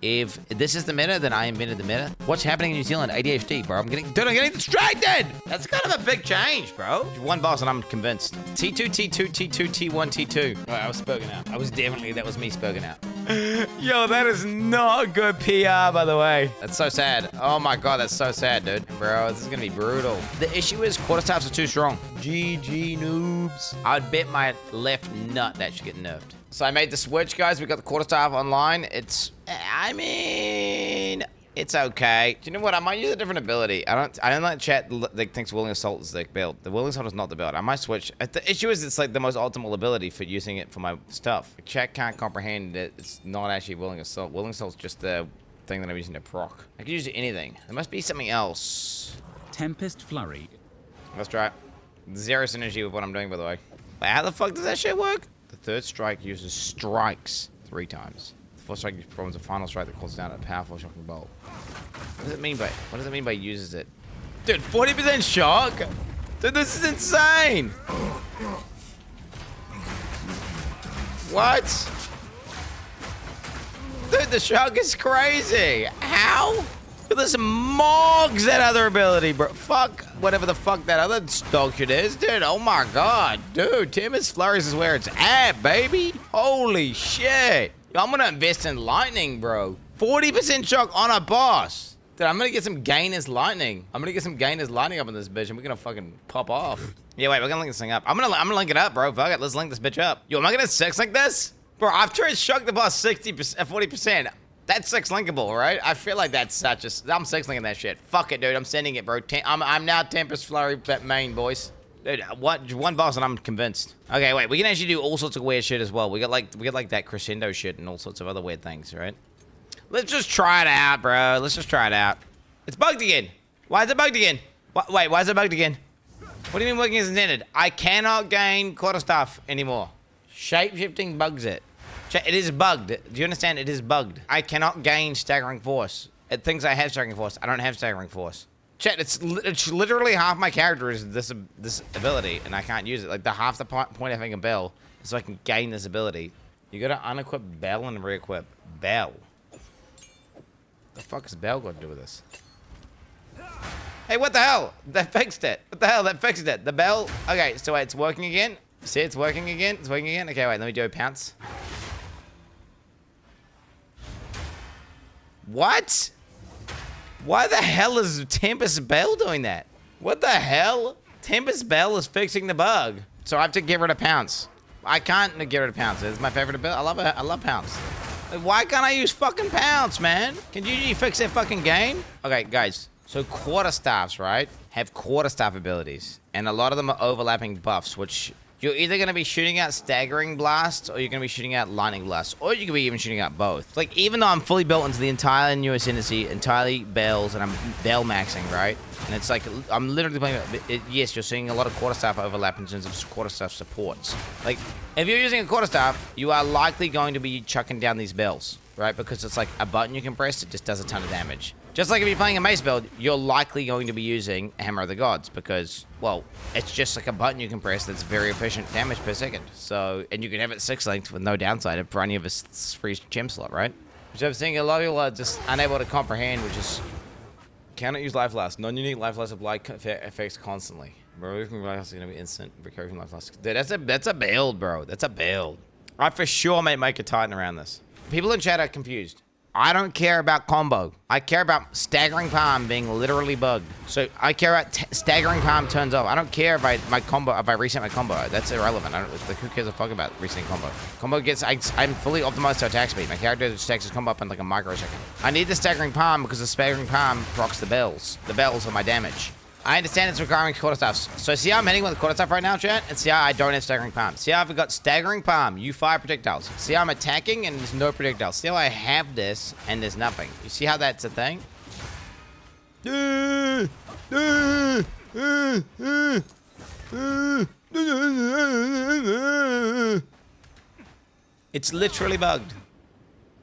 If this is the meta, then I invented the meta. What's happening in New Zealand? ADHD, bro. I'm getting distracted. That's kind of a big change, bro. One boss and I'm convinced. T2, T2, T2, T1, T2. All right, I was spoken out. That was me spoken out. Yo, that is not good PR, by the way. That's so sad. Oh my God, that's so sad, dude. Bro, this is gonna be brutal. The issue is quarterstaves are too strong. GG noobs. I'd bet my left nut that should get nerfed. So I made the switch, guys. We got the quarterstaff online. I mean, it's okay. Do you know what? I might use a different ability. I don't like chat that thinks Willing Assault is the build. The Willing Assault is not the build. I might switch. The issue is it's like the most optimal ability for using it for my stuff. Chat can't comprehend it. It's not actually Willing Assault. Willing Assault is just the thing that I'm using to proc. I could use anything. There must be something else. Tempest Flurry. Let's try it. Zero synergy with what I'm doing, by the way. But how the fuck does that shit work? The third strike uses strikes 3 times. The fourth strike performs a final strike that calls down a powerful shocking bolt. What does it mean by uses it? Dude, 40% shock? Dude, this is insane! What? Dude, the shock is crazy. How? This mogs that other ability, bro. Fuck whatever the fuck that other dog shit is. Dude, oh my God. Dude, Tempest Flurries is where it's at, baby. Holy shit. Yo, I'm gonna invest in lightning, bro. 40% shock on a boss. Dude, I'm gonna get some gainers lightning. I'm gonna get some gainers lightning up in this bitch and we're gonna fucking pop off. Yeah, wait, we're gonna link this thing up. I'm gonna link it up, bro. Fuck it, let's link this bitch up. Yo, am I gonna 6 like this? Bro, after it shocked the boss 40%. That's 6 linkable, right? I feel like that's such a... I'm 6 linking that shit. Fuck it, dude. I'm sending it, bro. I'm now Tempest Flurry main, boys. Dude, one boss and I'm convinced. Okay, wait. We can actually do all sorts of weird shit as well. We got like that crescendo shit and all sorts of other weird things, right? Let's just try it out, bro. Let's just try it out. It's bugged again. Why is it bugged again? Wait, why is it bugged again? What do you mean working as intended? I cannot gain quarterstaff anymore. Shape-shifting bugs it. It is bugged. Do you understand? It is bugged. I cannot gain staggering force. It thinks I have staggering force. I don't have staggering force. Chat, it's literally half my character is this ability, and I can't use it. Like, half the point of having a bell is so I can gain this ability. You gotta unequip bell and re-equip bell. The fuck has bell got to do with this? Hey, what the hell? That fixed it. What the hell? That fixed it. The bell... Okay, so wait, it's working again? See, it's working again? It's working again? Okay, wait, let me do a pounce. What? Why the hell is Tempest Bell doing that? What the hell? Tempest Bell is fixing the bug. So I have to get rid of Pounce. I can't get rid of Pounce. It's my favorite ability. I love Pounce. Why can't I use fucking Pounce, man? Can you fix that fucking game? Okay, guys. So quarterstaffs, right, have quarterstaff abilities. And a lot of them are overlapping buffs, which... You're either going to be shooting out staggering blasts or you're going to be shooting out lightning blasts. Or you could be even shooting out both. Like, even though I'm fully built into the entire new ascendancy, entirely bells, and I'm bell maxing, right? And it's like, I'm literally playing... yes, you're seeing a lot of quarterstaff overlap in terms of quarterstaff supports. Like, if you're using a quarterstaff, you are likely going to be chucking down these bells, right? Because it's like a button you can press, it just does a ton of damage. Just like if you're playing a mace build, you're likely going to be using Hammer of the Gods because, well, it's just like a button you can press that's very efficient damage per second. So, and you can have it 6 linked with no downside for any of a free gem slot, right? Which I'm seeing a lot of people are just unable to comprehend, which is cannot use life loss. Non-unique life loss apply effects constantly. Recovery from life loss is going to be instant. Recovery from life loss. Dude, that's a build, bro. That's a build. I for sure may make a Titan around this. People in chat are confused. I don't care about combo. I care about staggering palm being literally bugged. So I care about staggering palm turns off. I don't care if I reset my combo. That's irrelevant. I don't like who cares a fuck about resetting combo. Combo gets I'm fully optimized to attack speed. My character stacks his combo up in like a microsecond. I need the staggering palm because the staggering palm procs the bells. The bells are my damage. I understand it's requiring quarterstaffs. So see how I'm hitting with the quarterstaff right now, chat? And see how I don't have staggering palm. See how I've got staggering palm, you fire projectiles. See how I'm attacking and there's no projectiles. See how I have this and there's nothing. You see how that's a thing? It's literally bugged.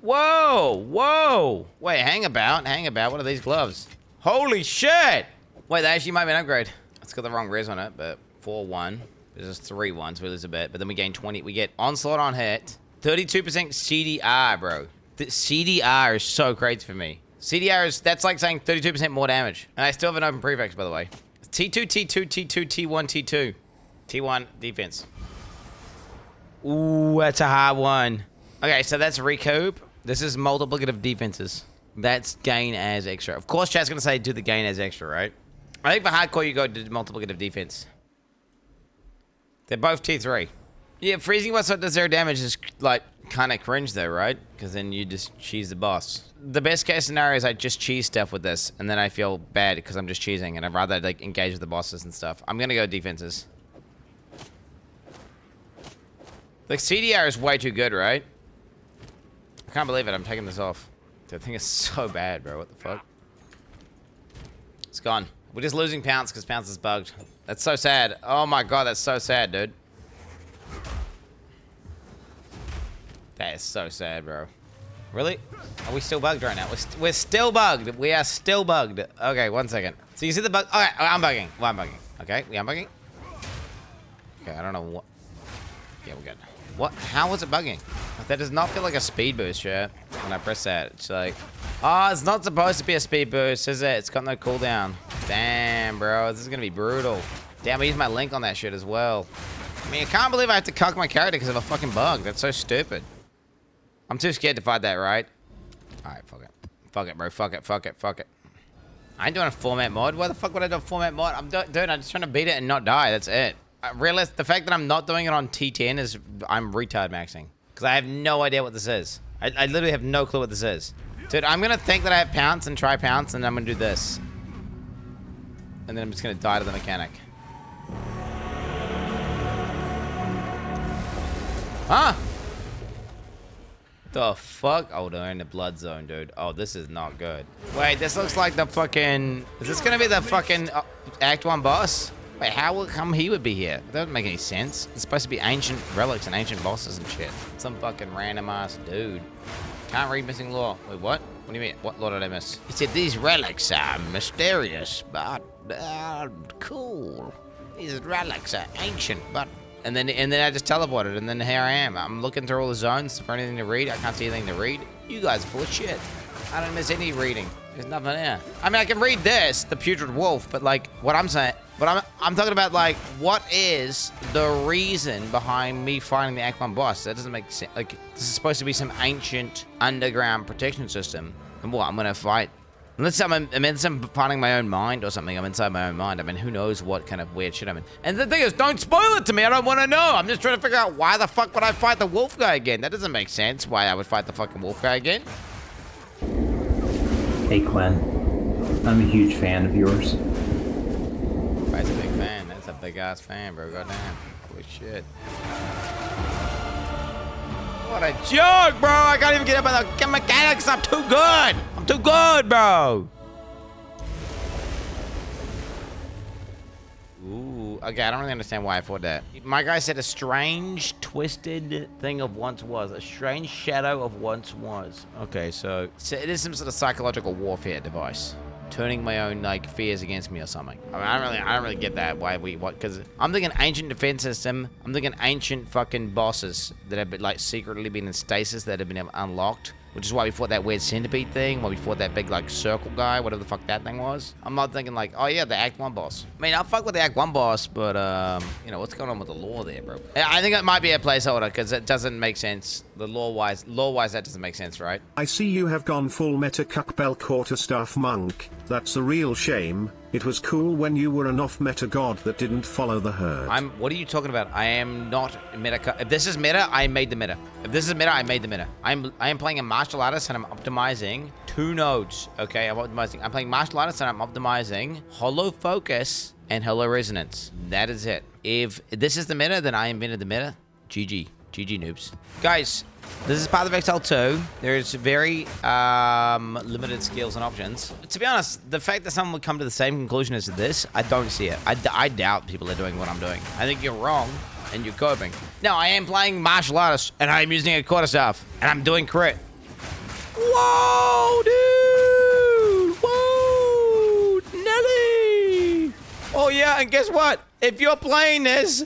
Whoa, whoa. Wait, hang about. What are these gloves? Holy shit. Wait, that actually might be an upgrade. It's got the wrong res on it, but 4-1. This is 3-1, so we lose a bit. But then we gain 20. We get onslaught on hit. 32% CDR, bro. The CDR is so crazy for me. CDR is, that's like saying 32% more damage. And I still have an open prefix, by the way. T2, T2, T2, T1, T2. T1 defense. Ooh, that's a hard one. Okay, so that's recoup. This is multiplicative defenses. That's gain as extra. Of course, chat's going to say do the gain as extra, right? I think for hardcore, you go to multiplicative defense. They're both T3. Yeah, freezing what's up to 0 damage is like kind of cringe though, right? Because then you just cheese the boss. The best case scenario is I just cheese stuff with this, and then I feel bad because I'm just cheesing, and I'd rather like engage with the bosses and stuff. I'm gonna go defenses. Like CDR is way too good, right? I can't believe it. I'm taking this off. Dude, I think it's so bad, bro. What the fuck? It's gone. We're just losing Pounce because Pounce is bugged. That's so sad. Oh my god, that's so sad, dude. That is so sad, bro. Really? Are we still bugged right now? We're still bugged. We are still bugged. Okay, 1 second. So you see the bug? Okay, I'm bugging. Well, I'm bugging. Okay, we are bugging. Okay, I don't know what. Yeah, we're good. What? How was it bugging? That does not feel like a speed boost, yeah? When I press that, it's like, oh, it's not supposed to be a speed boost, is it? It's got no cooldown. Damn, bro, this is gonna be brutal. Damn, I used my link on that shit as well. I mean, I can't believe I have to cuck my character because of a fucking bug. That's so stupid. I'm too scared to fight that, right? Alright, fuck it. Fuck it, bro. Fuck it, fuck it, fuck it. I ain't doing a format mod. Why the fuck would I do a format mod? Dude, I'm just trying to beat it and not die. That's it. I realize the fact that I'm not doing it on T10 is I'm retard maxing. Because I have no idea what this is. I literally have no clue what this is. Dude, I'm going to think that I have Pounce and try Pounce, and I'm going to do this. And then I'm just going to die to the mechanic. Huh? The fuck? Oh, they're in the blood zone, dude. Oh, this is not good. Wait, this looks like the fucking... Is this gonna be the fucking Act 1 boss? Wait, how will come he would be here? That doesn't make any sense. It's supposed to be ancient relics and ancient bosses and shit. Some fucking random ass dude. Can't read missing lore. Wait, what? What do you mean? What lore did I miss? He said these relics are mysterious, but cool. These relics are ancient, but... And then I just teleported, and then here I am. I'm looking through all the zones for anything to read. I can't see anything to read. You guys are full of shit. I don't miss any reading. There's nothing there. I mean, I can read this, the Putrid Wolf, but like, what I'm saying, but I'm talking about like, what is the reason behind me fighting the Act 1 boss? That doesn't make sense. Like, this is supposed to be some ancient underground protection system. And what, I'm gonna fight? Unless I'm finding my own mind or something. I'm inside my own mind. I mean, who knows what kind of weird shit I'm in. And the thing is, don't spoil it to me. I don't want to know. I'm just trying to figure out why the fuck would I fight the wolf guy again? That doesn't make sense. Why I would fight the fucking wolf guy again? Hey, Quinn. I'm a huge fan of yours. That's a big fan. That's a big ass fan, bro. Goddamn. Holy shit. What a joke, bro. I can't even get up on the mechanics. I'm too good. I'm too good, bro. Ooh, okay, I don't really understand why I thought that. My guy said a strange, twisted thing of once was. A strange shadow of once was. Okay, so it is some sort of psychological warfare device. Turning my own, like, fears against me or something. I mean, I don't really get that. Why what? Because I'm thinking ancient defense system. I'm thinking ancient fucking bosses that have been, like, secretly been in stasis that have been unlocked. Which is why we fought that weird centipede thing, why we fought that big, like, circle guy, whatever the fuck that thing was. I'm not thinking, like, oh, yeah, the Act 1 boss. I mean, I'll fuck with the Act 1 boss, but, you know, what's going on with the lore there, bro? I think it might be a placeholder, because it doesn't make sense. The lore-wise, that doesn't make sense, right? I see you have gone full meta cuckbell quarterstaff monk. That's a real shame. It was cool when you were an off-meta god that didn't follow the herd. What are you talking about? I am not meta. If this is meta, I made the meta. If this is meta, I made the meta. I am playing a martial artist and I'm optimizing 2 nodes. Okay, I'm playing martial artist and I'm optimizing hollow focus and hollow resonance. That is it. If this is the meta, then I invented the meta. GG. GG noobs. Guys, this is Path of Exile 2. There's very limited skills and options. To be honest, the fact that someone would come to the same conclusion as this, I don't see it. I doubt people are doing what I'm doing. I think you're wrong and you're coping. No, I am playing martial artist and I'm using a quarterstaff and I'm doing crit. Whoa, dude! Whoa! Nelly! Oh yeah, and guess what? If you're playing this,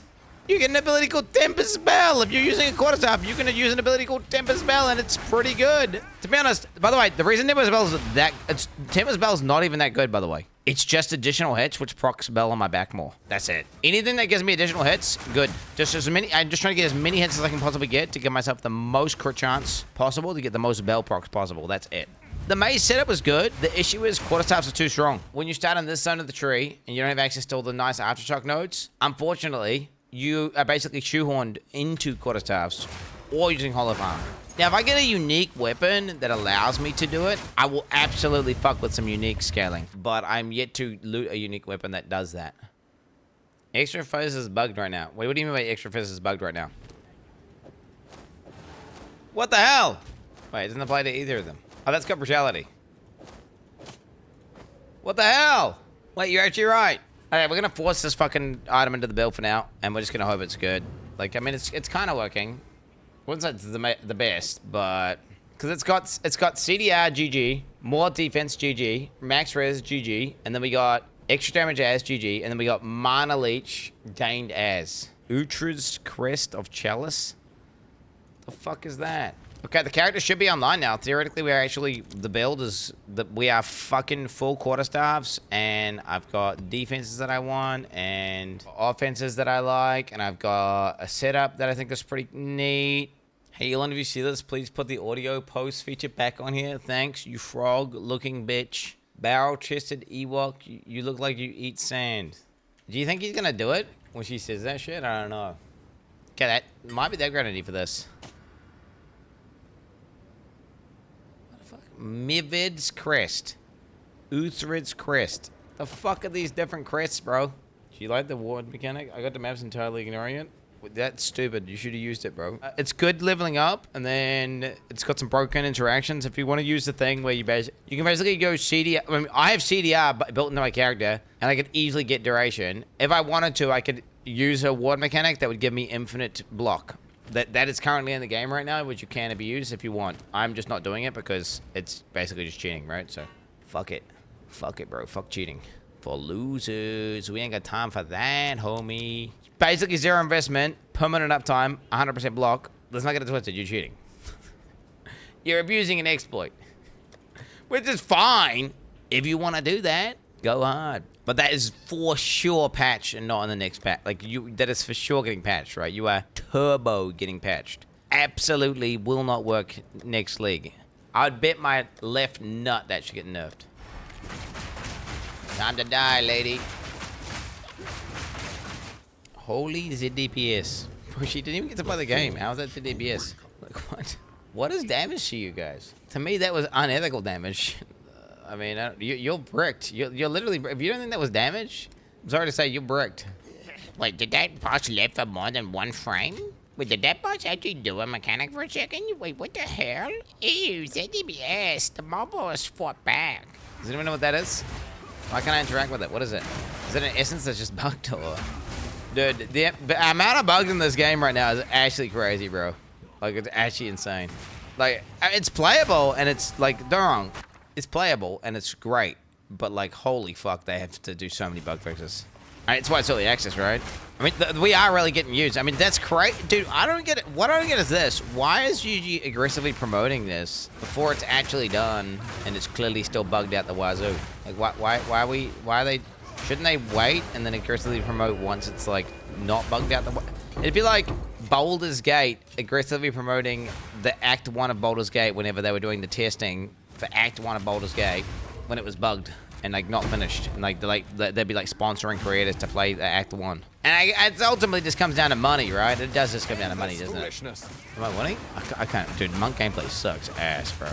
You get an ability called Tempest Bell. If you're using a Quarterstaff, you can use an ability called Tempest Bell, and it's pretty good. To be honest, by the way, the reason Tempest Bell is Tempest Bell's not even that good, by the way. It's just additional hits, which procs Bell on my back more. That's it. Anything that gives me additional hits, good. Just as many. I'm just trying to get as many hits as I can possibly get to give myself the most crit chance possible to get the most Bell procs possible. That's it. The maze setup was good. The issue is Quarterstaffs are too strong. When you start on this side of the tree and you don't have access to all the nice aftershock nodes, unfortunately, you are basically shoehorned into Quarterstaffs or using Hollow Armor. Now, if I get a unique weapon that allows me to do it, I will absolutely fuck with some unique scaling. But I'm yet to loot a unique weapon that does that. Extra phys is bugged right now. Wait, what do you mean by extra phys is bugged right now? What the hell? Wait, it doesn't apply to either of them. Oh, that's got brutality. What the hell? Wait, you're actually right. Okay, we're gonna force this fucking item into the build for now, and we're just gonna hope it's good. Like, I mean, it's kind of working. I wouldn't say it's the best, but because it's got CDR GG, more defense GG, max res GG, and then we got extra damage as GG, and then we got mana leech gained as Utra's Crest of Chalice. The fuck is that? Okay, the character should be online now. Theoretically, we are actually, the build is that we are fucking full Quarterstaffs, and I've got defenses that I want and offenses that I like, and I've got a setup that I think is pretty neat. Hey, Elon, if you see this, please put the audio post feature back on here. Thanks, you frog-looking bitch. Barrel-chested Ewok, you look like you eat sand. Do you think he's gonna do it when she says that shit? I don't know. Okay, that might be the grenade for this. Mivid's Crest. Uthrid's Crest. The fuck are these different crests, bro? Do you like the ward mechanic? I got the maps entirely ignoring it. That's stupid. You should have used it, bro. It's good leveling up, and then it's got some broken interactions. If you want to use the thing where you can basically go CDR. I mean, I have CDR built into my character, and I could easily get duration. If I wanted to, I could use a ward mechanic that would give me infinite block. That is currently in the game right now, which you can abuse if you want. I'm just not doing it because it's basically just cheating, right? So, fuck it. Fuck it, bro. Fuck cheating. For losers. We ain't got time for that, homie. Basically zero investment, permanent uptime, 100% block. Let's not get it twisted. You're cheating. You're abusing an exploit. Which is fine. If you want to do that, go hard. But that is for sure patched and not in the next patch. Like, that is for sure getting patched, right? You are turbo getting patched. Absolutely will not work next league. I'd bet my left nut that should get nerfed. Time to die, lady. Holy ZDPS. Bro, she didn't even get to play the game. How is that ZDPS? Like, what? What is damage to you guys? To me, that was unethical damage. I mean, you're bricked. You're literally, if you don't think that was damage, I'm sorry to say, you're bricked. Wait, did that boss live for more than one frame? Wait, did that boss actually do a mechanic for a second? Wait, what the hell? Ew, ZDPS, the mob boss fought back. Does anyone know what that is? Why can't I interact with it? What is it? Is it an essence that's just bugged or? Dude, the amount of bugs in this game right now is actually crazy, bro. Like, it's actually insane. Like, it's playable and it's like, don't wrong. It's playable and it's great, but like, holy fuck, they have to do so many bug fixes. I mean, it's why it's early access, right? I mean, we are really getting used. I mean, that's crazy. Dude, I don't get it. What I don't get is this. Why is GG aggressively promoting this before it's actually done and it's clearly still bugged out the wazoo? Like, why are they, shouldn't they wait and then aggressively promote once it's like not bugged out the It'd be like Baldur's Gate aggressively promoting the Act 1 of Baldur's Gate whenever they were doing the testing for Act 1 of Baldur's Gate when it was bugged and like not finished, and like they'd be like sponsoring creators to play the Act 1. And it ultimately just comes down to money, right? It does just come down to money, doesn't it? Am I winning? I can't, dude. Monk gameplay sucks ass, bro.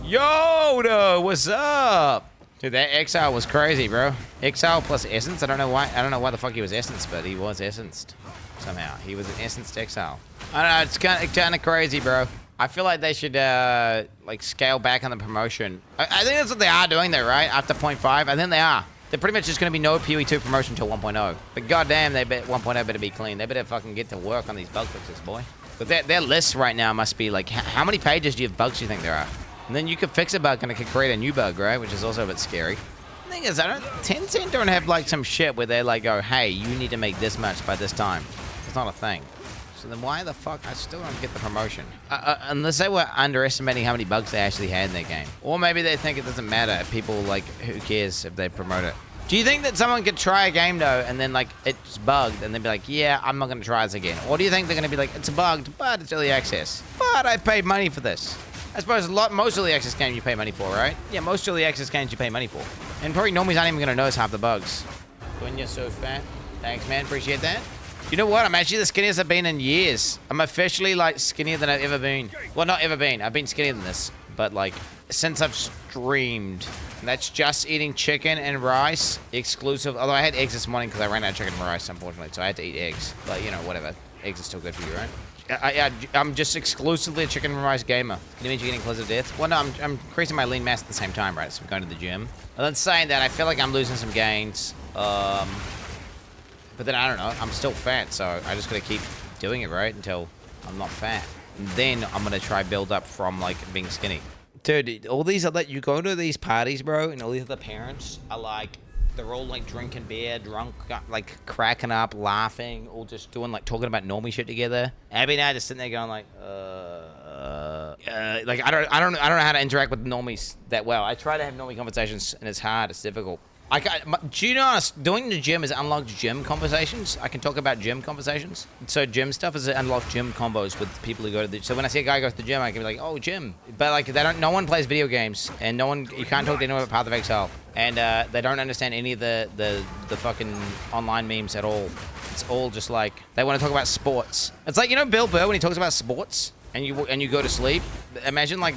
Yoda, what's up? Dude, that Exile was crazy, bro. Exile plus Essence. I don't know why the fuck he was Essenced, but he was Essenced somehow. He was an Essenced Exile. I don't know. It's kind of crazy, bro. I feel like they should like scale back on the promotion. I think that's what they are doing though, right? After 0.5, I think they are. They're pretty much just going to be no PoE2 promotion until 1.0. But goddamn, 1.0 better be clean. They better fucking get to work on these bug fixes, boy. But their list right now must be like, how many pages do you have bugs you think there are? And then you could fix a bug and it could create a new bug, right? Which is also a bit scary. The thing is, Tencent don't have like some shit where they like go, hey, you need to make this much by this time. It's not a thing. So then why the fuck I still don't get the promotion? Unless they were underestimating how many bugs they actually had in their game. Or maybe they think it doesn't matter. People like, who cares if they promote it? Do you think that someone could try a game though and then like it's bugged and they'd be like, yeah, I'm not gonna try this again? Or do you think they're gonna be like, it's bugged, but it's early access. But I paid money for this. I suppose most early access games you pay money for, right? Yeah, most early access games you pay money for. And probably normies aren't even gonna notice half the bugs. When you're so fat. Thanks, man. Appreciate that. You know what? I'm actually the skinniest I've been in years. I'm officially like skinnier than I've ever been. Well, not ever been. I've been skinnier than this. But like, since I've streamed. That's just eating chicken and rice exclusive. Although I had eggs this morning because I ran out of chicken and rice, unfortunately. So I had to eat eggs. But, you know, whatever. Eggs are still good for you, right? I'm just exclusively a chicken and rice gamer. Can you mean you're getting close to death? Well, no, I'm increasing my lean mass at the same time, right? So I'm going to the gym. And then saying that, I feel like I'm losing some gains. But then, I don't know. I'm still fat, so I just got to keep doing it, right? Until I'm not fat. And then I'm going to try build up from, like, being skinny. Dude, all these other, you go to these parties, bro, and all these other parents are like, they're all like drinking beer, drunk, like cracking up, laughing, all just doing like talking about normie shit together. Abby and I just sitting there going like, like I don't know how to interact with normies that well. I try to have normie conversations, and it's hard, it's difficult. Do you know, doing the gym is unlocked gym conversations. I can talk about gym conversations. So gym stuff is unlocked gym combos with people who go to the. So when I see a guy go to the gym, I can be like, oh, gym. But like, no one plays video games, and you can't talk to anyone about Path of Exile, and they don't understand any of the fucking online memes at all. It's all just like they want to talk about sports. It's like, you know, Bill Burr when he talks about sports. And you go to sleep. Imagine like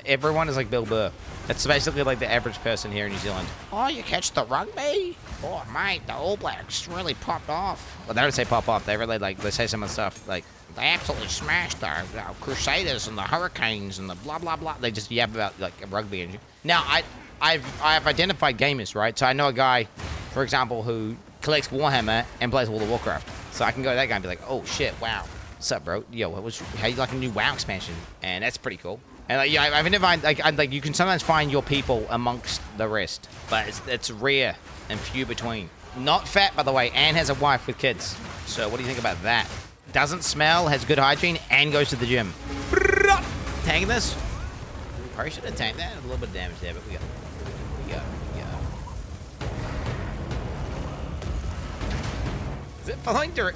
everyone is like Bill Burr. That's basically like the average person here in New Zealand. Oh, you catch the rugby? Oh, mate, the All Blacks really popped off. Well, they don't say pop off. They really like they say some of the stuff like they absolutely smashed the Crusaders and the Hurricanes and the blah blah blah. They just yap about like rugby and. Now I've identified gamers, right? So I know a guy, for example, who collects Warhammer and plays World of Warcraft. So I can go to that guy and be like, oh shit, wow. What's up, bro? Yo, how you like a new WoW expansion? And that's pretty cool. And like, yeah, I've identified like you can sometimes find your people amongst the rest, but it's rare and few between. Not fat, by the way, and has a wife with kids. So what do you think about that? Doesn't smell, has good hygiene, and goes to the gym. Tanking this? Probably should have tanked that. A little bit of damage there, but we got.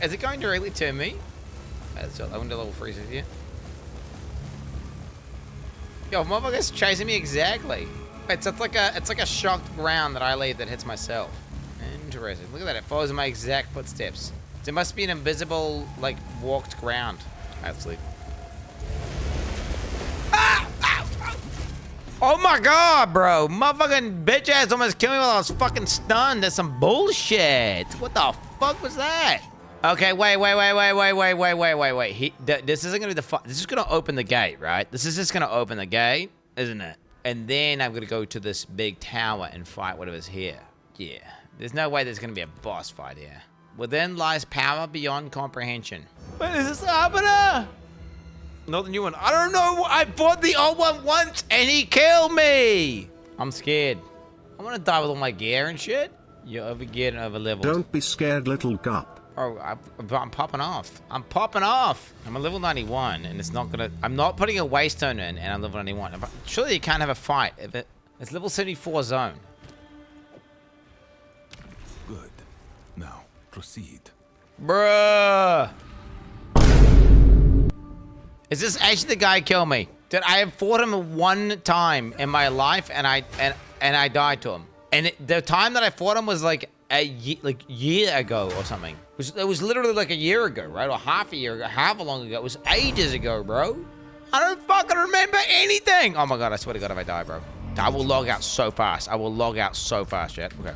Is it going directly to me? I wonder level freezes here. Yo, motherfucker's chasing me exactly. It's like a shocked ground that I leave that hits myself. Interesting. Look at that. It follows my exact footsteps. There must be an invisible, like, walked ground. Absolutely. Ah! Oh my god, bro. Motherfucking bitch ass almost killed me while I was fucking stunned. That's some bullshit. What the fuck was that? Okay, wait. This isn't gonna be this is gonna open the gate, right? This is just gonna open the gate, isn't it? And then I'm gonna go to this big tower and fight whatever's here. Yeah. There's no way there's gonna be a boss fight here. Within lies power beyond comprehension. Wait, is this Arbiter? Not the new one. I don't know. I bought the old one once and he killed me. I'm scared. I'm gonna die with all my gear and shit. You're overgeared and overleveled. Don't be scared, little gup. Oh, I'm popping off. I'm popping off. I'm a level 91, and it's not gonna. I'm not putting a waystone in, and I'm level 91. Surely you can't have a fight if it's level 74 zone. Good. Now proceed. Bruh. Is this actually the guy who killed me? Dude, I have fought him one time in my life, and I died to him. And the time that I fought him was like a year ago or something. It was literally like a year ago, right? Or half a year ago, however long ago. It was ages ago, bro. I don't fucking remember anything. Oh my god, I swear to god if I die, bro. I will log out so fast. I will log out so fast, Jet. Okay.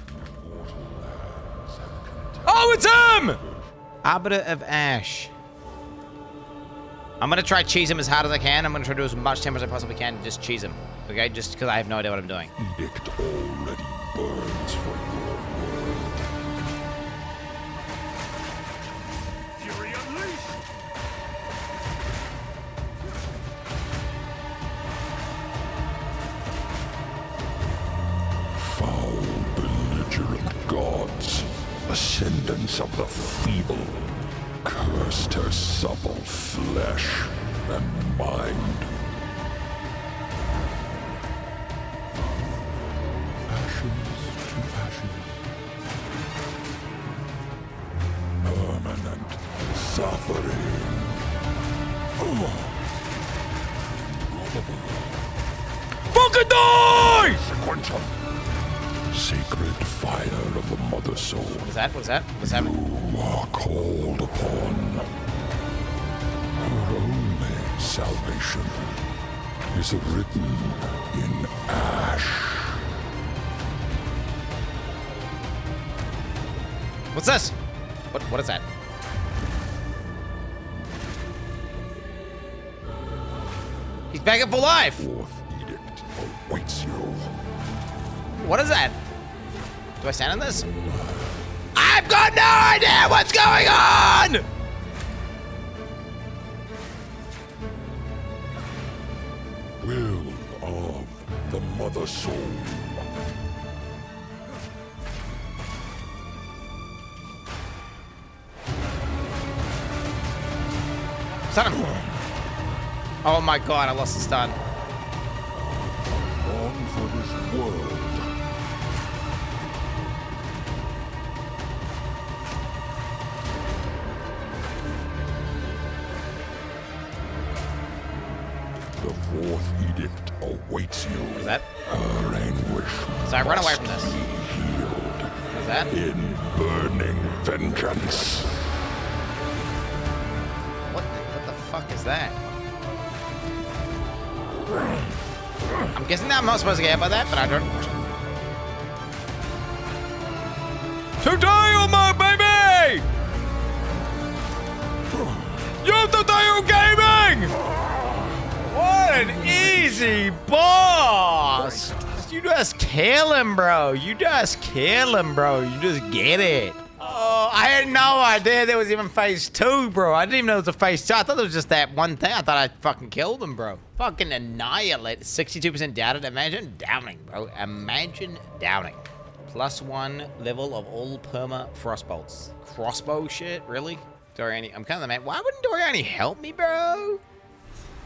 Oh, it's him! Arbiter of Ash. I'm gonna try cheese him as hard as I can. I'm gonna try to do as much damage as I possibly can to just cheese him. Okay? Just because I have no idea what I'm doing. Edict already burns for your word. Fury unleashed! Foul descendants of the feeble cursed her supple flesh and mind. Ashes to ashes. Permanent suffering. Fucking die! Sequential. Sacred fire of the mother soul. What is that? What is that? What's happening? You are called upon. Her only salvation is written in ash. What's this? What is that? He's back up for life. Fourth edict awaits you. What is that? Do I stand on this? I've got no idea what's going on! Will of the mother soul. Stun him. Oh my god, I lost the stun. Long for this world. The fourth edict awaits you. What is that? Her anguish. Sorry, run away from must this. be healed What is that? in burning vengeance. What the fuck is that? I'm guessing that I'm not supposed to get hit by that, but I don't. Today on my baby! You Today Gaming! What an easy boss! You just kill him, bro. You just kill him, bro. You just get it. Oh, I had no idea there was even phase 2, bro. I didn't even know it was a phase 2. I thought it was just that one thing. I thought I fucking killed him, bro. Fucking annihilate. 62% doubted. Imagine downing, bro. Imagine downing. +1 level of all perma frostbolts. Crossbow shit? Really? Doriani, I'm kind of the man. Why wouldn't Doriani help me, bro?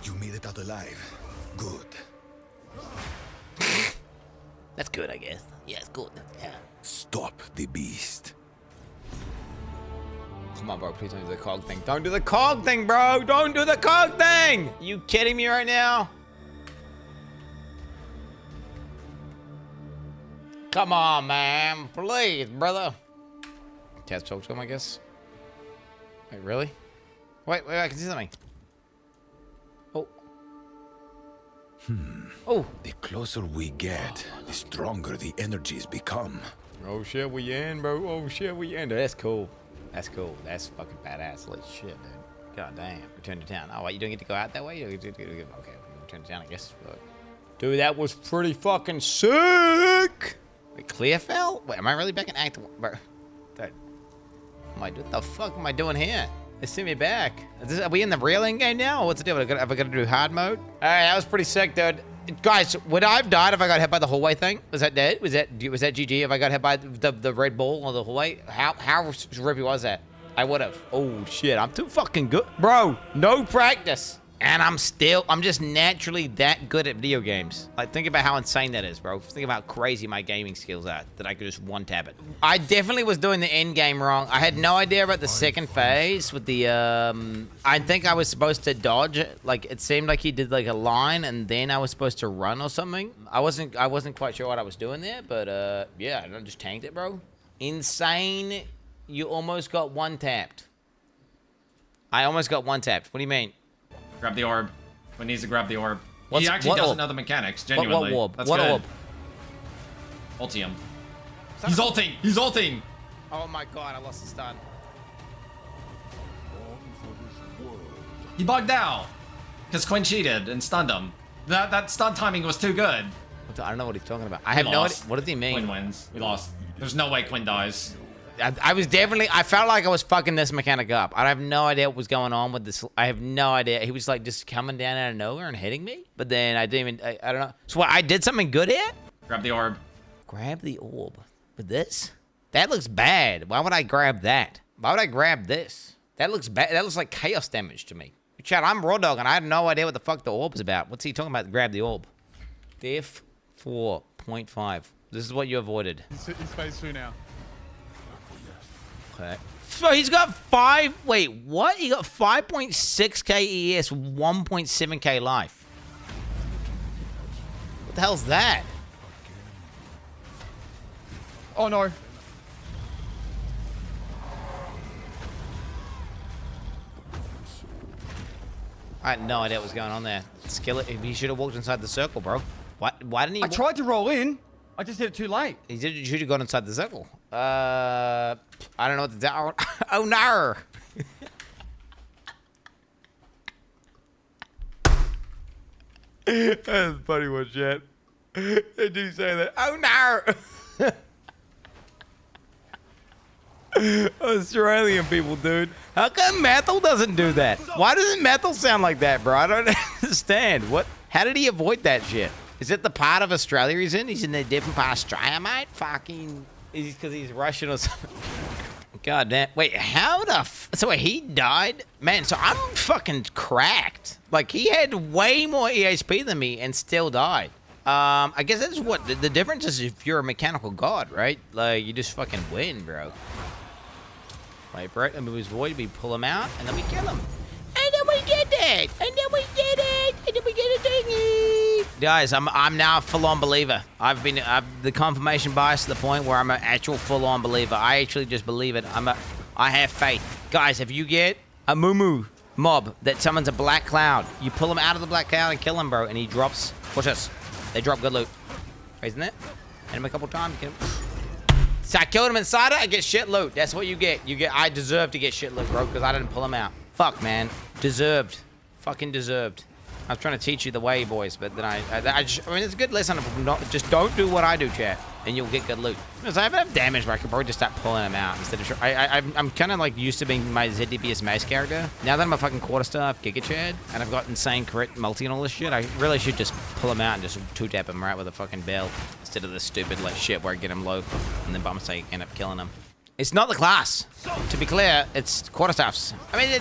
You made it out alive. Good. That's good, I guess. Yeah, it's good. Yeah. Stop the beast. Come on, bro. Please don't do the cog thing. Don't do the cog thing, bro. Don't do the cog thing. You kidding me right now? Come on, man. Please, brother. Taz talk to him, I guess. Wait, really? Wait, I can see something. Oh. Oh. The closer we get, the stronger the energies become. Oh, shit, we in, bro. Oh, shit, we in. That's cool. That's cool. That's fucking badass. Holy shit, dude. God damn. Return to town. Oh, wait, you don't get to go out that way? Okay, return to town, I guess. Dude, that was pretty fucking sick. Wait, clear fell? Wait, am I really back in Act 1? Bro. Dude. What the fuck am I doing here? They sent me back. Are we in the real end game now? Or what's the deal? Have I got to do hard mode? All right, that was pretty sick, dude. Guys, would I have died if I got hit by the hallway thing? Was that dead? Was that GG if I got hit by the red ball or the hallway? How rippy was that? I would have. Oh, shit. I'm too fucking good. Bro, no practice. And I'm just naturally that good at video games. Like, think about how insane that is, bro. Think about how crazy my gaming skills are, that I could just one-tap it. I definitely was doing the end game wrong. I had no idea about the second phase with the, I think I was supposed to dodge it. Like, it seemed like he did, like, a line, and then I was supposed to run or something. I wasn't quite sure what I was doing there, but, yeah, I just tanked it, bro. Insane. You almost got one-tapped. I almost got one-tapped. What do you mean? Grab the orb. When needs to grab the orb. What's- He actually what doesn't orb? know the mechanics, genuinely. What orb? That's What good. orb? Ultium. He's ulting! He's ulting! Oh my god, I lost the stun. He bugged out. Because Quinn cheated and stunned him. That stun timing was too good. I don't know what he's talking about. I have no idea. What does he mean? Quinn wins. We lost. There's no way Quinn dies. I felt like I was fucking this mechanic up. I have no idea what was going on with this. I have no idea. He was like just coming down out of nowhere and hitting me. But then I didn't even, I don't know. So what, I did something good here? Grab the orb. Grab the orb. With this? That looks bad. Why would I grab that? Why would I grab this? That looks bad. That looks like chaos damage to me. Chat, I'm Raw Dog, and I had no idea what the fuck the orb's about. What's he talking about? Grab the orb. Def 4.5. This is what you avoided. He's phase 2 now. Okay. So he's got wait, what? He got 5.6k ES, 1.7k life. What the hell's that? Oh no. I had no idea what was going on there. Skillet, he should have walked inside the circle, bro. Why didn't he? I tried to roll in. I just did it too late. He should have gone inside the circle. I don't know what to do. Oh no! That's funny one, chat. They do say that. Oh no! Australian people, dude. How come Methel doesn't do that? Why doesn't Methel sound like that, bro? I don't understand. What? How did he avoid that shit? Is it the part of Australia he's in? He's in a different part of Australia, mate? Fucking... Is he because he's Russian or something? God damn. Wait, how the so wait, he died? Man, so I'm fucking cracked. Like, he had way more EHP than me and still died. I guess that's what... The difference is if you're a mechanical god, right? Like, you just fucking win, bro. Right, bro? And we was void, we pull him out, and then we kill him. And then we get it! And then we get it! And then we get a thingy! Guys, I'm now a full-on believer. I've the confirmation bias to the point where I'm an actual full-on believer. I actually just believe it. I have faith. Guys, if you get a Amumu mob that summons a black cloud, you pull him out of the black cloud and kill him, bro, and he drops... Watch this. They drop good loot. Isn't it? Hit him a couple times, kill him. So I killed him inside it, I get shit loot. That's what you get. I deserve to get shit loot, bro, because I didn't pull him out. Fuck, man. Deserved. Fucking deserved. I was trying to teach you the way, boys, but then I mean, it's a good lesson of just don't do what I do, chat, and you'll get good loot. Because I have enough damage where I could probably just start pulling them out instead of... I'm kind of like used to being my ZDPS mace character. Now that I'm a fucking Quarterstaff Giga Chad, and I've got insane crit multi and all this shit, I really should just pull them out and just two-tap them right with a fucking bell instead of this stupid like shit where I get them low and then by mistake end up killing them. It's not the class. To be clear, it's Quarterstaffs. I mean,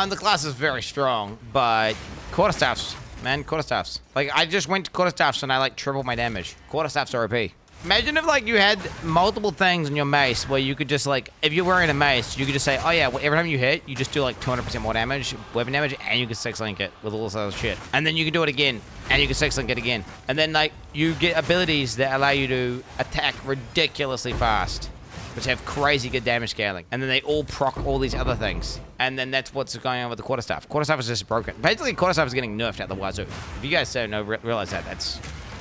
the class is very strong, but Quarterstaffs, man, Quarterstaffs. Like, I just went to Quarterstaffs and I, like, tripled my damage. Quarterstaffs are OP. Imagine if, like, you had multiple things in your mace where you could just, like, if you're wearing a mace, you could just say, oh, yeah, well, every time you hit, you just do, like, 200% more damage, weapon damage, and you can 6-link it with all this other shit. And then you can do it again, and you can 6-link it again. And then, like, you get abilities that allow you to attack ridiculously fast, which have crazy good damage scaling. And then they all proc all these other things. And then that's what's going on with the Quarterstaff. Quarterstaff is just broken. Basically, Quarterstaff is getting nerfed out the wazoo. If you guys don't know, realize that,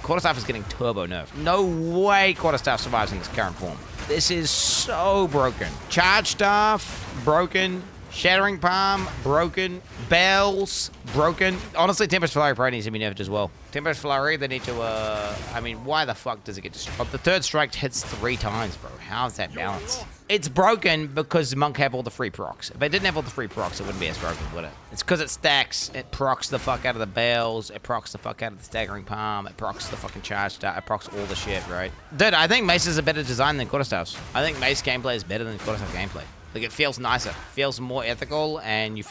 Quarterstaff is getting turbo nerfed. No way Quarterstaff survives in this current form. This is so broken. Charge Staff, broken. Shattering Palm, broken. Bells, broken. Honestly, Tempest Flurry probably needs to be nerfed as well. Tempest Flurry, they need to, I mean, why the fuck does it get destroyed? The third strike hits 3 times, bro. How is that balanced? It's broken because Monk have all the free procs. If it didn't have all the free procs, it wouldn't be as broken, would it? It's because it stacks. It procs the fuck out of the Bells. It procs the fuck out of the Staggering Palm. It procs the fucking Charge Star. It procs all the shit, right? Dude, I think Mace is a better design than Quarterstaffs. I think Mace gameplay is better than Quarterstaff gameplay. Like, it feels nicer, feels more ethical, and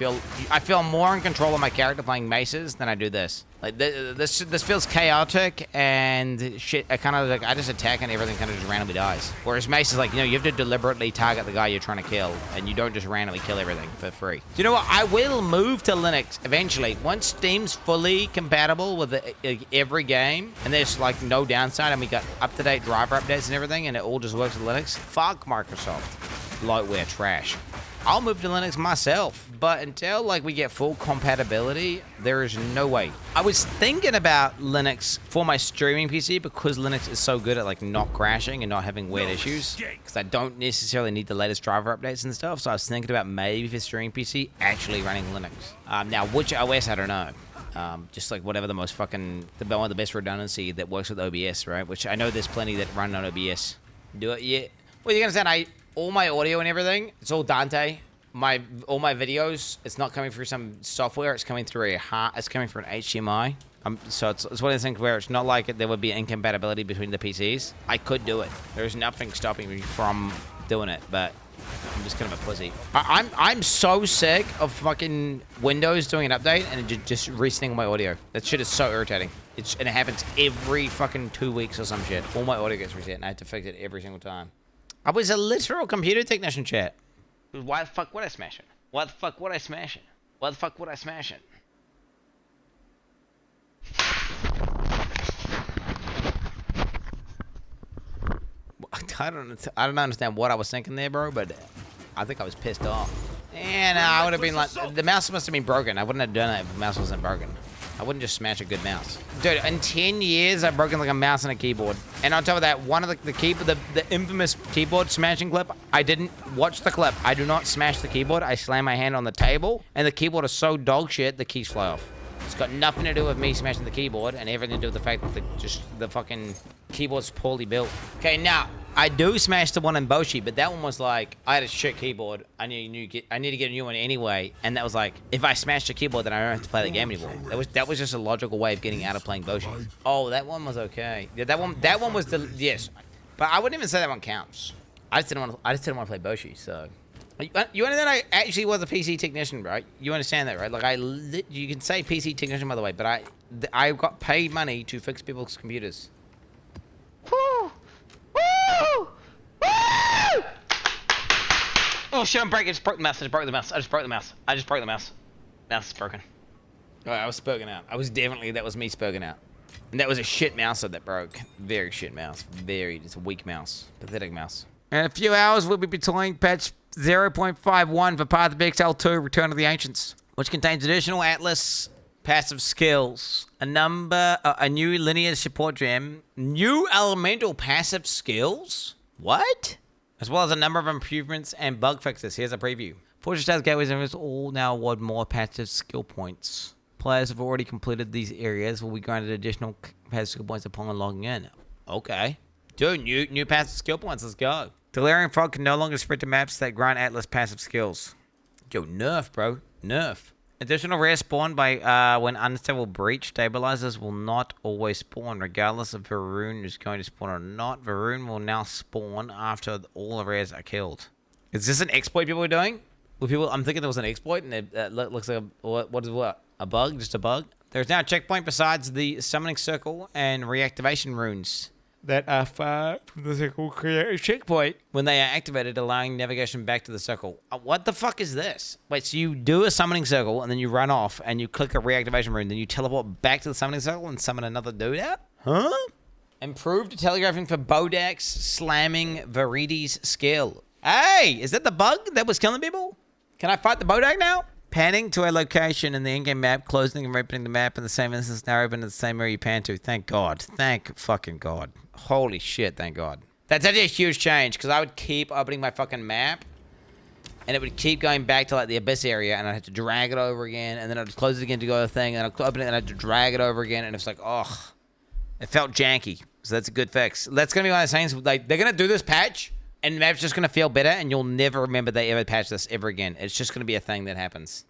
I feel more in control of my character playing maces than I do this. Like, this feels chaotic, and shit, I just attack and everything kind of just randomly dies. Whereas mace is like, you know, you have to deliberately target the guy you're trying to kill, and you don't just randomly kill everything for free. Do you know what? I will move to Linux eventually. Once Steam's fully compatible with every game, and there's, like, no downside, and we got up-to-date driver updates and everything, and it all just works with Linux, fuck Microsoft. Lightware trash. I'll move to Linux myself, but until like we get full compatibility, there is no way. I was thinking about Linux for my streaming PC because Linux is so good at like not crashing and not having weird issues, because I don't necessarily need the latest driver updates and stuff. So I was thinking about maybe for streaming PC actually running Linux. Now which OS, I don't know. Just like whatever the most fucking one of the best redundancy that works with OBS, right? Which I know there's plenty that run on OBS. Do it yet? Well, you understand, all my audio and everything, it's all Dante. All my videos, it's not coming through some software. It's coming through it's coming through an HDMI. So it's one of the things where it's not like there would be incompatibility between the PCs. I could do it. There's nothing stopping me from doing it, but I'm just kind of a pussy. I'm so sick of fucking Windows doing an update and just resetting my audio. That shit is so irritating. And it happens every fucking 2 weeks or some shit. All my audio gets reset, and I have to fix it every single time. I was a literal computer technician, chat. Why the fuck would I smash it? Why the fuck would I smash it? Why the fuck would I smash it? I don't understand what I was thinking there, bro, but I think I was pissed off. And I would have been like, the mouse must have been broken. I wouldn't have done it if the mouse wasn't broken. I wouldn't just smash a good mouse. Dude, in 10 years, I've broken like a mouse and a keyboard. And on top of that, one of the infamous keyboard smashing clip, I didn't watch the clip. I do not smash the keyboard. I slam my hand on the table, and the keyboard is so dog shit, the keys fly off. It's got nothing to do with me smashing the keyboard and everything to do with the fact that the fucking keyboard's poorly built. Okay, now, I do smash the one in Boshi, but that one was like, I had a shit keyboard. I need to get a new one anyway. And that was like, if I smash the keyboard, then I don't have to play the game anymore. That was just a logical way of getting out of playing Boshi. Oh, that one was okay. Yeah, that one was the yes. But I wouldn't even say that one counts. I just didn't want to play Boshi, so. You understand I actually was a PC technician, right? You understand that, right? Like you can say PC technician, by the way, but I got paid money to fix people's computers. Woo! Woo! Woo! Oh shit, I'm breaking. I just broke the mouse. I just broke the mouse. Mouse is broken. Alright, I was spoken out. That was me spoken out. And that was a shit mouse that broke. Very shit mouse. It's a weak mouse. Pathetic mouse. In a few hours, we'll be deploying patch 0.51 for Path of XL2, Return of the Ancients, which contains additional Atlas passive skills, a new linear support gem, new elemental passive skills, what? As well as a number of improvements and bug fixes. Here's a preview. Quarterstaves gateways and all now award more passive skill points. Players have already completed these areas will be granted additional passive skill points upon logging in. Okay. Dude, new passive skill points, let's go. Delirium Fog can no longer spread to maps that grant Atlas passive skills. Yo, nerf, bro. Nerf. Additional rare spawn by when Unstable Breach stabilizers will not always spawn, regardless if Varun is going to spawn or not. Varun will now spawn after all the rares are killed. Is this an exploit people are doing? I'm thinking there was an exploit, and it looks like a bug? Just a bug? There's now a checkpoint besides the summoning circle and reactivation runes that are far from the circle create a checkpoint when they are activated, allowing navigation back to the circle. What the fuck is this? Wait, so you do a summoning circle and then you run off and you click a reactivation rune, then you teleport back to the summoning circle and summon another dude out? Huh? Improved telegraphing for Bodak's slamming Viridi's skill. Hey, is that the bug that was killing people? Can I fight the Bodak now? Panning to a location in the in-game map, closing and opening the map in the same instance, now open in the same area you pan to. Thank God. Thank fucking God. Holy shit, thank God. That's actually a huge change, because I would keep opening my fucking map, and it would keep going back to like the Abyss area, and I'd have to drag it over again, and then I'd close it again to go to the thing, and I'd open it, and I'd have to drag it over again, and it's like, oh, it felt janky. So that's a good fix. That's going to be one of the things, like, they're going to do this patch, and the map's just going to feel better, and you'll never remember they ever patched this ever again. It's just going to be a thing that happens.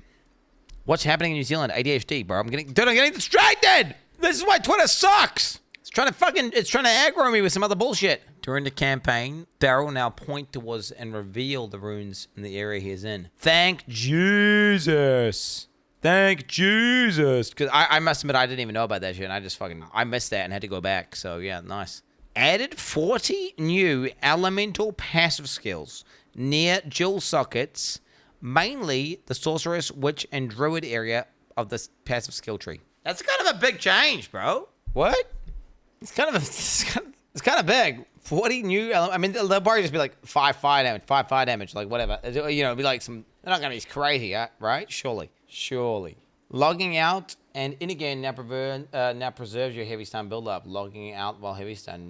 What's happening in New Zealand? ADHD, bro. I'm getting distracted! This is why Twitter sucks! It's trying to aggro me with some other bullshit. During the campaign, Daryl will now point towards and reveal the runes in the area he is in. Thank Jesus! Thank Jesus! Because I must admit, I didn't even know about that shit, and I missed that and had to go back. So, yeah, nice. Added 40 new elemental passive skills near dual sockets, mainly the sorceress, witch, and druid area of the passive skill tree. That's kind of a big change, bro. What? It's kind of big. 40 new. I mean, they'll probably just be like 5 fire damage, like whatever. You know, it'll be like some. They're not gonna be crazy, right? Surely. Logging out and in again now preserves your heavy stun build-up. Logging out while heavy stun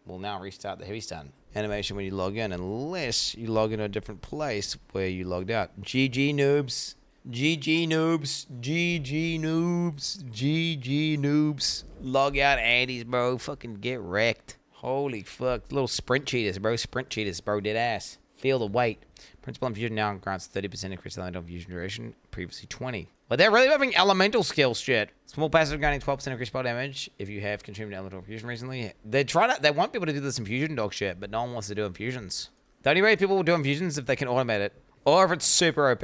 will now restart the heavy stun animation when you log in, unless you log in a different place where you logged out. GG noobs. GG noobs. GG noobs. GG noobs. Log out Andes, bro. Fucking get wrecked. Holy fuck. Little sprint cheaters, bro. Dead ass. Feel the weight. Principal infusion now grants 30% increase in elemental infusion duration, previously 20. But they're really having elemental skill shit. Small passive gaining 12% increased spell damage if you have consumed elemental infusion recently. They want people to do this infusion dog shit, but no one wants to do infusions. The only way people will do infusions is if they can automate it. Or if it's super OP.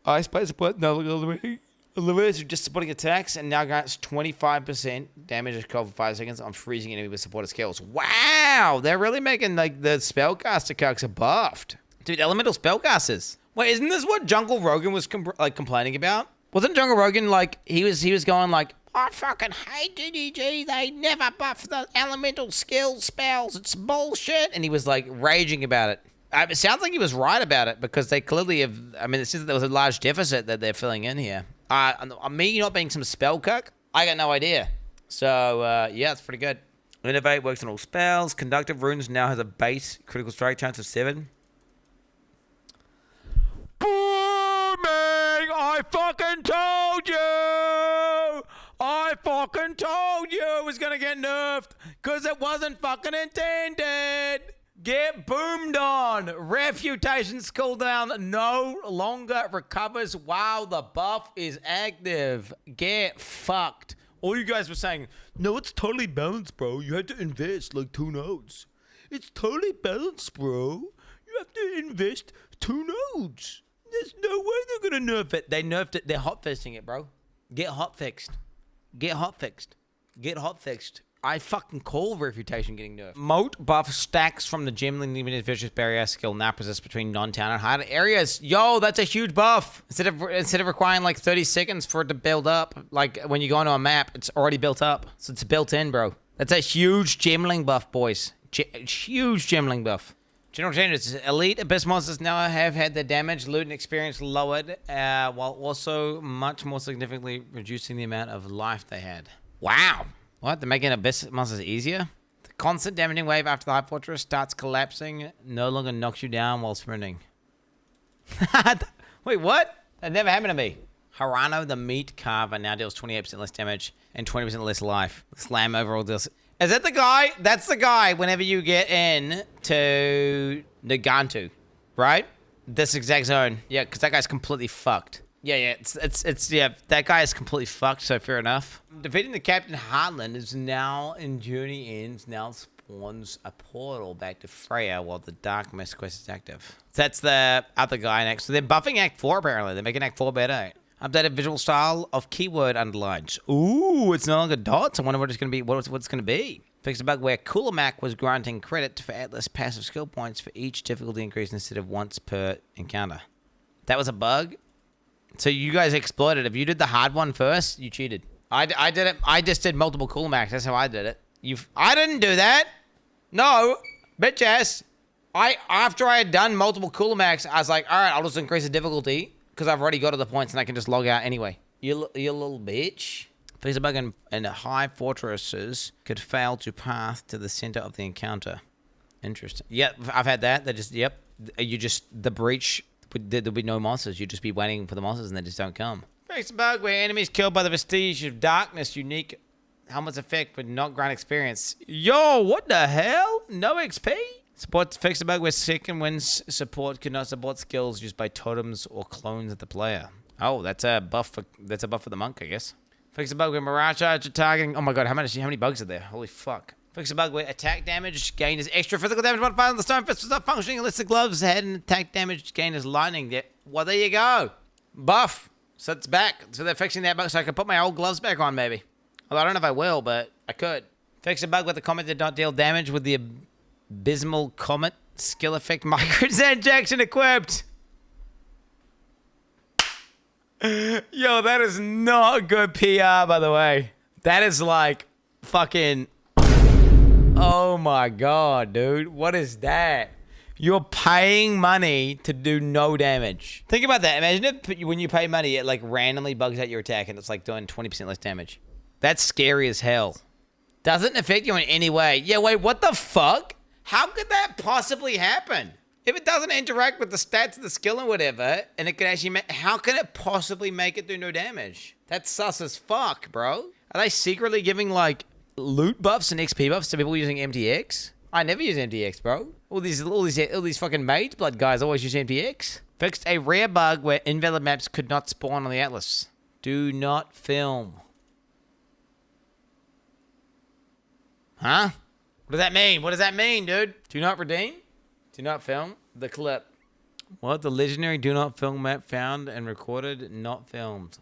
I suppose support no eliminates just supporting attacks and now grants 25% damage to cover for 5 seconds on freezing enemy with supported skills. Wow! They're really making like the spellcaster cucks are buffed. Dude, elemental spellcasters. Wait, isn't this what Jungle Rogan was complaining about? Wasn't Jungle Rogan like he was going like, I fucking hate DDG. They never buff the elemental skill spells. It's bullshit. And he was like raging about it. It sounds like he was right about it because they clearly have. I mean, it seems that there was a large deficit that they're filling in here. Me not being some spell cuck, I got no idea. So yeah, it's pretty good. Innovate works on all spells. Conductive runes now has a base critical strike chance of 7. Booming! I fucking told you! I fucking told you it was gonna get nerfed because it wasn't fucking intended. Get boomed on. Refutation's cooldown no longer recovers while the buff is active. Get fucked. All you guys were saying, no, it's totally balanced, bro. You had to invest like 2 nodes. It's totally balanced, bro. You have to invest 2 nodes. There's no way they're gonna nerf it. They nerfed it. They're hot fixing it, bro. Get hot fixed. Get hot fixed. Get hot fixed. I fucking call Refutation getting nerfed. Moat buff stacks from the Gemling Limited Vicious Barrier skill now persists between non-town and hard areas. Yo, that's a huge buff. Instead of requiring like 30 seconds for it to build up, like when you go onto a map, it's already built up. So it's built in, bro. That's a huge Gemling buff, boys. Huge Gemling buff. General changes. Elite Abyss monsters now have had their damage, loot, and experience lowered, while also much more significantly reducing the amount of life they had. Wow. What? They're making Abyss monsters easier? The constant damaging wave after the High Fortress starts collapsing, no longer knocks you down while sprinting. Wait, what? That never happened to me. Harano the Meat Carver now deals 28% less damage and 20% less life. Slam overall deals... Is that the guy? That's the guy whenever you get in to Nagantu, right? This exact zone. Yeah, because that guy's completely fucked. Yeah, yeah, that guy is completely fucked, so fair enough. Defeating the Captain Heartland is now in Journey Ends, now spawns a portal back to Freya while the Dark Mist quest is active. So that's the other guy next. So they're buffing Act 4 apparently. They're making Act 4 better. Updated visual style of keyword underlines. Ooh, it's no longer dots. I wonder what it's going to be. What it's going to be. Fixed a bug where Cooler Mac was granting credit for Atlas passive skill points for each difficulty increase instead of once per encounter. That was a bug. So you guys exploited. If you did the hard one first, you cheated. I did it. I just did multiple Cooler Macs. That's how I did it. I didn't do that. No, bitch ass. After I had done multiple Cooler Macs, I was like, all right, I'll just increase the difficulty because I've already got to the points and I can just log out anyway. You little bitch. Fix a bug in high fortresses could fail to path to the center of the encounter. Interesting. Yep, I've had that. The breach, there'll be no monsters. You'd just be waiting for the monsters and they just don't come. Fix a bug where enemies killed by the Vestige of Darkness unique helmet's effect but not grant experience. Yo, what the hell? No XP? Support fix a bug where second wins support could not support skills used by totems or clones of the player. Oh, that's a buff for the monk, I guess. Fix a bug where Mirage Charge targeting. Oh my god, how many bugs are there? Holy fuck. Fix a bug where attack damage gained is extra physical damage modifier on the stone fist was not functioning unless the gloves had an attack damage gained as lightning. Well, there you go. Buff. So it's back. So they're fixing that bug so I can put my old gloves back on, maybe. Although I don't know if I will, but I could. Fix a bug where the comet did not deal damage with the abysmal comet skill effect microtransaction equipped. Yo, that is not good PR, by the way. That is like fucking... Oh my god, dude. What is that? You're paying money to do no damage. Think about that. Imagine if when you pay money, it like randomly bugs out your attack and it's like doing 20% less damage. That's scary as hell. Doesn't affect you in any way. Yeah, wait, what the fuck? How could that possibly happen? If it doesn't interact with the stats of the skill and whatever, and it can actually how can it possibly make it do no damage? That's sus as fuck, bro. Are they secretly giving, like, loot buffs and XP buffs to people using MTX? I never use MTX, bro. All these fucking mage blood guys always use MTX. Fixed a rare bug where invalid maps could not spawn on the Atlas. Do not film. Huh? What does that mean? What does that mean, dude? Do not redeem? Do not film the clip. What? The legendary do not film map found and recorded, not filmed.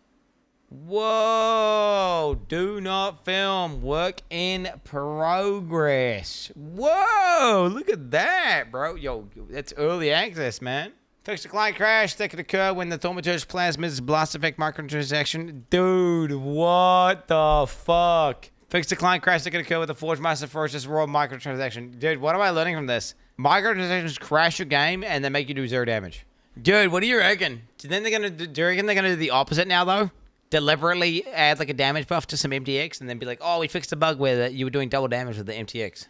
Whoa! Do not film. Work in progress. Whoa! Look at that, bro. Yo, that's early access, man. Fix the client crash that could occur when the thaumaturge plasmids blast effect microtransaction. Dude, what the fuck? Fix the client crash that could occur with the Forge Master Ferocious Raw microtransaction. Dude, what am I learning from this? Microtransactions crash your game and they make you do 0 damage. Dude, what do you reckon? Do you reckon they're gonna do the opposite now, though? Deliberately add like a damage buff to some MTX and then be like, oh, we fixed a bug where you were doing double damage with the MTX.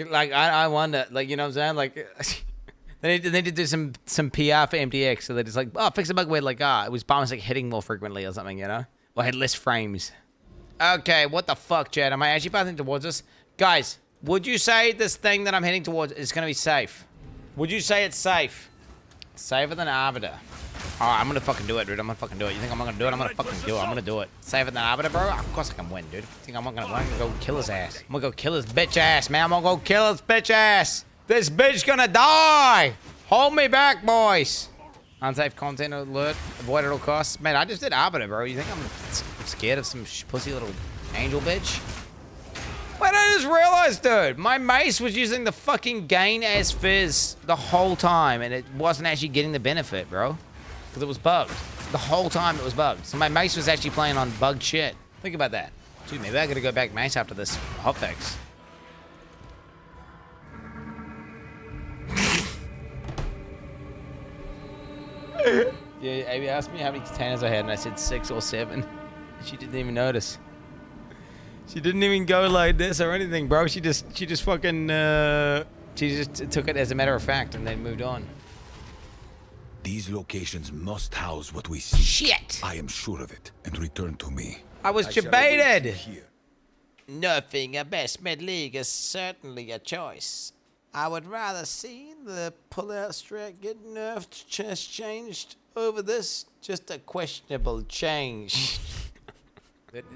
Like, I wonder, like, you know what I'm saying? Like, they need to do some PR for MTX. So they're just like, oh, fix a bug where, like, it was bombs like hitting more frequently or something, you know? Or had less frames. Okay, what the fuck, Chad? Am I actually passing towards this? Guys, would you say this thing that I'm heading towards is going to be safe? Would you say it's safe? Safer than Arbiter. Alright, I'm gonna fucking do it, dude. I'm gonna fucking do it. You think I'm not gonna do it? I'm gonna fucking do it. I'm gonna do it. Safer than Arbiter, bro? Of course I can win, dude. You think I'm not gonna win? I'm gonna go kill his ass. I'm gonna go kill his bitch ass, man. I'm gonna go kill his bitch ass. This bitch gonna die. Hold me back, boys. Unsafe content alert. Avoid at all costs. Man, I just did Arbiter, bro. You think I'm scared of some pussy little angel bitch? Wait, I just realized, dude, my mace was using the fucking gain as phys the whole time, and it wasn't actually getting the benefit, bro. Because it was bugged. The whole time it was bugged. So my mace was actually playing on bugged shit. Think about that. Dude, maybe I gotta go back mace after this hotfix. Yeah, Abby asked me how many containers I had, and I said 6 or 7. She didn't even notice. She didn't even go like this or anything, bro. She just fucking, she just took it as a matter of fact and then moved on. These locations must house what we see. Shit! I am sure of it. And return to me. I was shall debated! await you here. Nerfing a best mid-league is certainly a choice. I would rather see the pull-out strat get nerfed, just changed over this. Just a questionable change.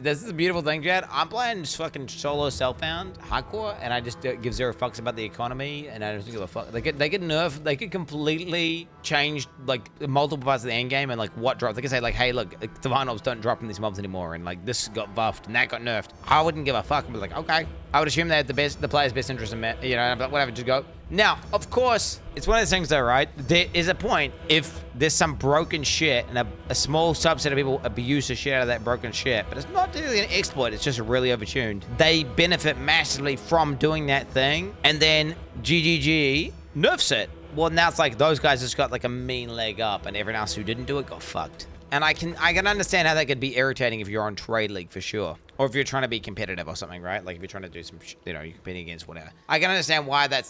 This is a beautiful thing, Jad. I'm playing just fucking solo self-bound hardcore, and I just give 0 fucks about the economy, and I don't give a fuck. They get nerfed. They could completely change like multiple parts of the end game and like what drops. They could say like, hey, look, divine orbs don't drop from these mobs anymore, and like this got buffed and that got nerfed. I wouldn't give a fuck. I'd be like, okay. I would assume they had the player's best interest in, you know, but whatever, just go. Now, of course, it's one of those things though, right? There is a point if there's some broken shit and a small subset of people abuse the shit out of that broken shit, but it's not really an exploit, it's just really overtuned. They benefit massively from doing that thing, and then GGG nerfs it. Well, now it's like those guys just got like a mean leg up, and everyone else who didn't do it got fucked. And I can understand how that could be irritating if you're on Trade League for sure. Or if you're trying to be competitive or something, right? Like if you're trying to do some, you know, you're competing against whatever. I can understand why that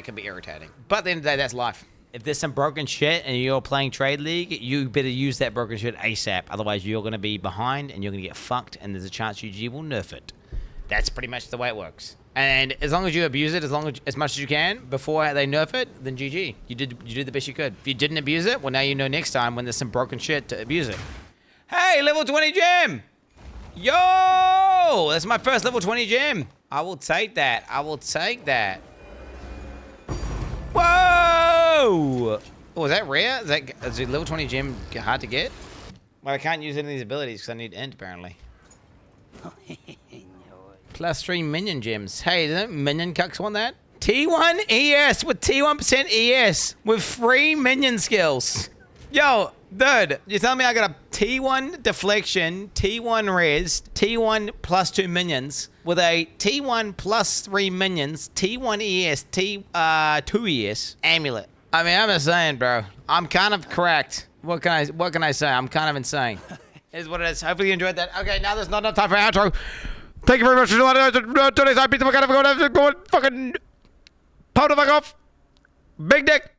can be irritating. But at the end of the day, that's life. If there's some broken shit and you're playing Trade League, you better use that broken shit ASAP. Otherwise, you're going to be behind and you're going to get fucked, and there's a chance GG will nerf it. That's pretty much the way it works. And as long as you abuse it as much as you can before they nerf it, then GG. You did the best you could. If you didn't abuse it, well, now you know next time when there's some broken shit to abuse it. Hey, level 20 gem! Yo! That's my first level 20 gem. I will take that. I will take that. Whoa! Oh, is that rare? Is the level 20 gem hard to get? Well, I can't use any of these abilities because I need end, apparently. +3 minion gems. Hey, doesn't minion cucks want that? T1 ES with T1% ES with free minion skills. Yo, dude, you tell me I got a T1 deflection, T1 res, T1 +2 minions with a T1 +3 minions, T1 ES, T2 ES amulet. I mean, I'm just saying, bro. I'm kind of correct. What can I say? I'm kind of insane. Is what it is. Hopefully you enjoyed that. Okay, now there's not enough time for outro. Thank you very much for today's. I beat the fuck out of going fucking pound the fuck off. Big dick.